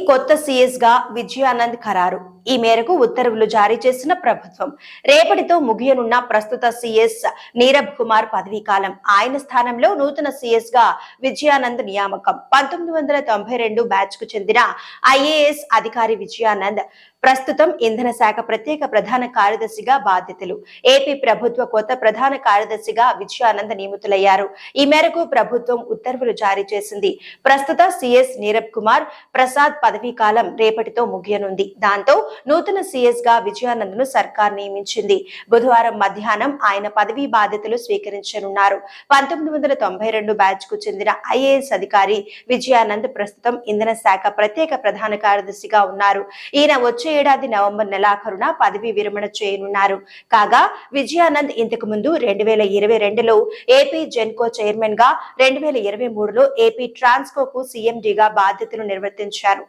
కొత్త సీఎస్ గా విజయానంద్ ఖరారు. ఈ మేరకు ఉత్తర్వులు జారీ చేసిన ప్రభుత్వం రేపటితో ముగియనున్న ప్రస్తుత సీఎస్ నీరబ్ కుమార్ పదవీ కాలం. ఆయన స్థానంలో నూతన సీఎస్ గా విజయానంద్ నియామకం. 1992 బ్యాచ్ కు చెందిన ఐఏఎస్ అధికారి విజయానంద్ ప్రస్తుతం ఇంధన శాఖ ప్రత్యేక ప్రధాన కార్యదర్శిగా బాధ్యతలు. ఏపీ ప్రభుత్వ కొత్త ప్రధాన కార్యదర్శిగా విజయానంద్ నియమితులయ్యారు. ఈ మేరకు ప్రభుత్వం ఉత్తర్వులు జారీ చేసింది. ప్రస్తుత సీఎస్ నీరబ్ కుమార్ ప్రసాద్ పదవీ కాలం రేపటితో ముగియనుంది. దాంతో నూతన సీఎస్ గా విజయానంద్ ను సర్కార్ నియమించింది. బుధవారం మధ్యాహ్నం ఆయన పదవీ బాధ్యతలు స్వీకరించనున్నారు. 1992 బ్యాచ్ కు చెందిన ఐఏఎస్ అధికారి విజయానంద్ ప్రస్తుతం ఇంధన శాఖ ప్రత్యేక ప్రధాన కార్యదర్శిగా ఉన్నారు. ఈయన వచ్చే ఏడాది నవంబర్ నెలాఖరున పదవీ విరమణ చేయనున్నారు. కాగా విజయానంద్ ఇంతకు ముందు 2022లో ఏపీ జెన్కో చైర్మన్ గా, 2023లో ఏపీ ట్రాన్స్కోకు సీఎండీగా బాధ్యతలు నిర్వర్తించారు.